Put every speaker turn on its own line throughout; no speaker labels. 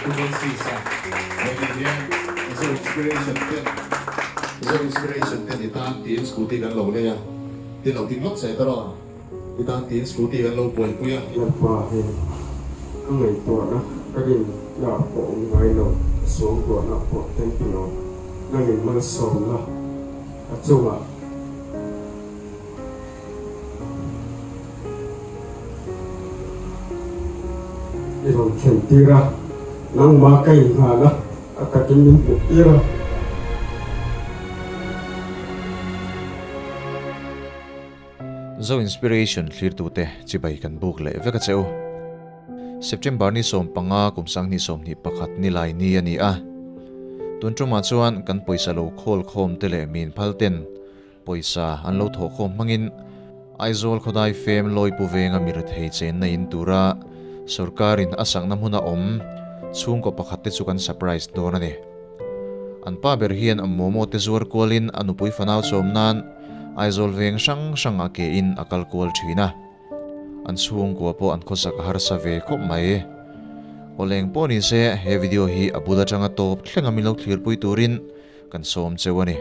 Ibang sisa. Ngayon isa inspiration din. Isa inspiration din. Itaan tiin scooty kan lo le ya. Tinaw tinglok sa itaro. Itaan tiin scooty kan lo boy kuya.
Nagbahin ang may tuwa na karin na po ang ngayon suong tuwa na po templo nangin malasong na at sunga irong kentira nang makay nga na at kakimin putira
Zo inspiration clear tu te chibai kan book le veka cheu September ni som panga kumsang ni som ni pakhat ni lai ni ani a tuntruma chuan kan poisa lo khol khom tele min phalten poisa an lo tho khom mangin aizol khodai fem loi pu venga mir thei chen na in tura sarkarin asang na huna om chung ko pakhat te chukan surprise do na ne an pa ber hian ammomo te zuar kolin anupui fanau chom nan aizol veng sang sang ake in akal kol thina an chung ko po an khosak har sa ve khop mai oleng poni se he video hi abuda changa top thlenga milo clear pui turin kan som chewani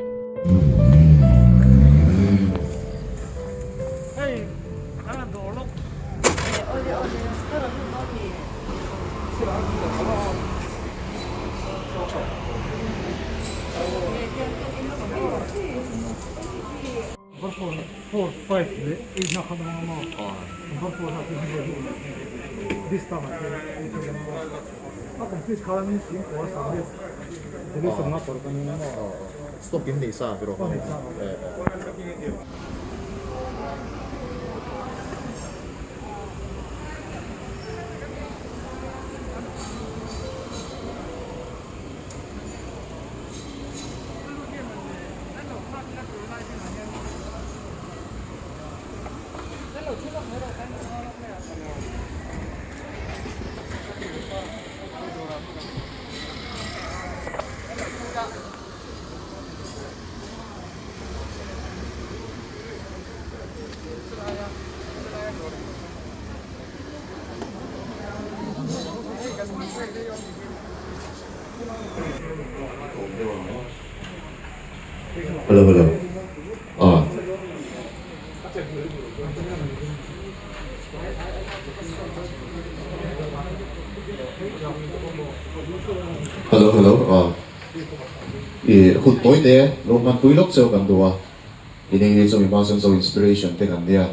Four, five, is not coming on. Four, this time, okay, please call me. There is some number coming on.
Stop in ni sa pero. Hello. Hello. Hụt tối thế, lúc mà túi lốc sâu cần đùa, thì nên cho mình bao nhiêu so inspiration thế cần dia,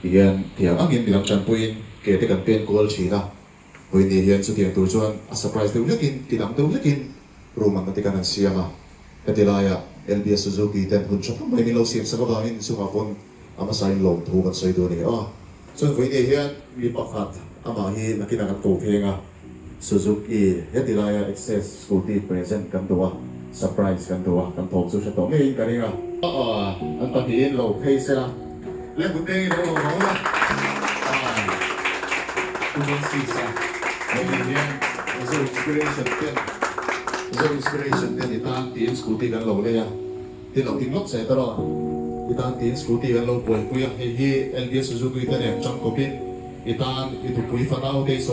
thì hiện anh em đi làm chân puin, kể thế cần tiền goal chỉ na, với này hiện số tiền tôi cho anh surprise tôi nhất in, thì làm tôi nhất in, rồi mà cái cần siya mà, cái là ya LBS Suzuki ten hun shop may milaw sim sa kabahin sumapon ama sign loan thu kan soy do ni so với này hiện mi pakhat ama hi nakinakan ko phenga Suzuki hetilaya access scooty present kan tuwa surprise kan tuwa kan thok su sa to me ka ringa an pahiin lo case la le bunde lo la Ibang sisa. Ngayon isa inspiration din itaan tiin scooty kan lo le ya tinaw tinglok sa itaro itaan tiin scooty kan lo boy kuya hi LBS Suzuki tan em chang kopin itaan itupui fanao kay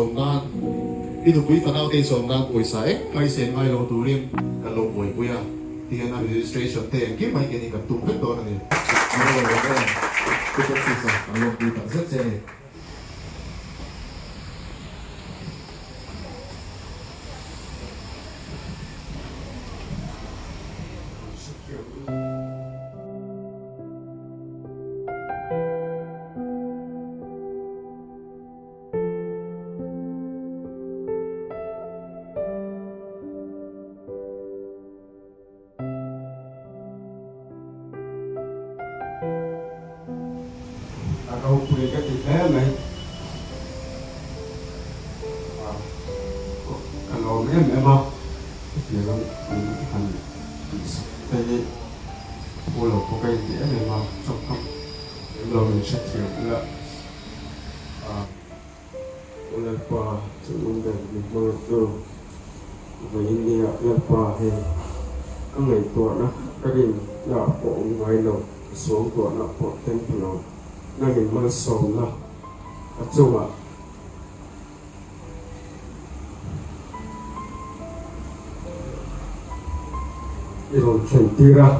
somnan poisa may sen may lo tulim kan lo boy kuya tingnan na registration te ang kimay kini kan tungkol do na ni Ibang sisa ang lo kita sa
Ako punya ketika này kalau memang dia kan tapi pulau pakai dia memang cocok belum setia pula oleh pa sebelum dari itu ini apa ang ngày tua na karin na po ngayon suong tua na po templo nangin malasong na at sunga iron tira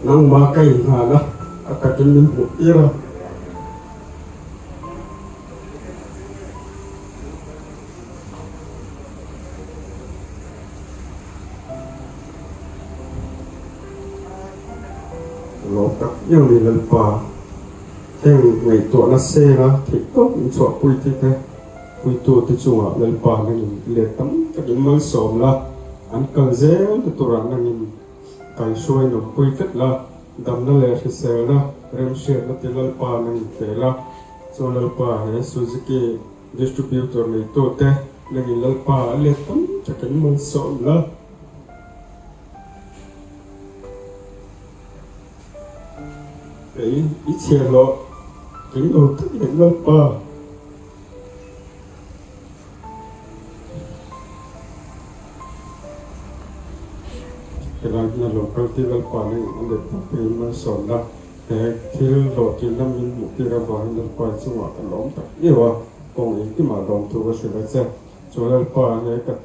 nang makai ngala akakin nimpu tira lotak yang nilalpa teng ngày tuổi là xe là thì tốt những chỗ quy thế thế quy tu thì chung à lalpa là nhìn liệt tấm các những món sòm là anh cần dễ thì tôi rằng là nhìn cái xuôi nó quy kết là đâm nó lệ thì xe là rem xe là thì lalpa là nhìn thế là so lalpa hay Suzuki distributor này tốt thế là nhìn lalpa liệt tấm các những món sòm là cái ít xe lo kính đầu thức hiện lalpa cái này là local thì lalpa này anh để tập hình mà sòn là cái thì lo thì năm mình một cái ra vào lalpa chung là cái lỏng tập yêu à còn ý cái mà lỏng thu cái sự là sao cho lalpa này cái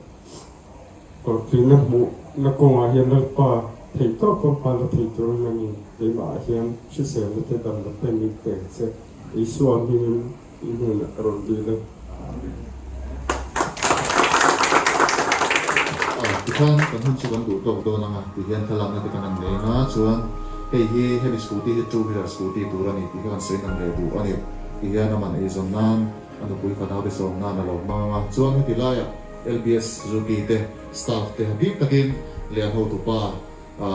còn thì năm một nó còn là hiện lalpa thì tốt con pa là thì tôi là nhìn để mà hiện sự sẽ là cái tầm là bên mình để sẽ ý xuân mình như là rồi đi lên
Ikan kan hun chuan du to do nanga ti hian thalang na te kan nei na chuan hei hi heavy scooty hi two wheeler scooty tur ani ti kan sei nam le du ani ti hian aman e zon nan anu pui ka na be som nan alo ma chuan ti laia LBS Suzuki te staff te big takin lian ho tu pa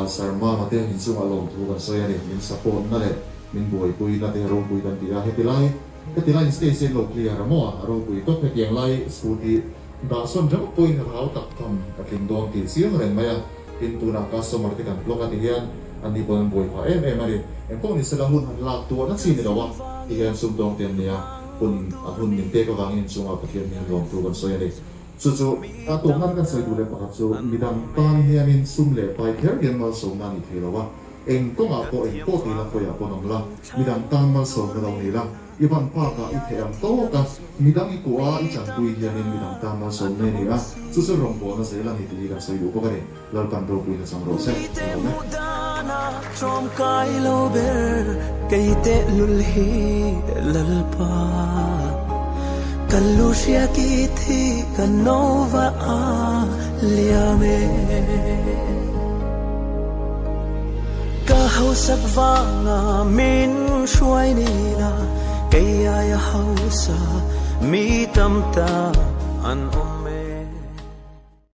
sarma ma te hin chung alom thu kan sei ani min support na le min boi pui na te ro pui kan ti a heti lai station lo clear mo ro pui to pe tiang lai scooty da son jam pui na hau tak tham akin dong ti siang ren maya in tu na customer te kan blok ati hian ani pon boi pha em ani em ko ni sela hun han lak tu na chi ni lawa ti hian sum dong ten nia pun ahun nin te ka wangin chunga pathian ni dong tu kan soi ani chu a to nan kan soi du le pakhat chu midang tan hian in sum le pai kher gen mal so na ni thilawa eng ko nga ko eng ko ti la ko ya ko nom la midang tan mal so na ni la iban pa ka i theam to ka midang I ko a I chan pui hian in midang tan mal so ne ni a chu rong bo na se la ni ti kan soi du ko ka ni lal pan ro pui na chang ro se
Trom kai lo ber kai te lul hi lalpa Kalushia ki thi kanova a liame Ka hausak vanga min shuai ni la kai ya hausa mi tam ta an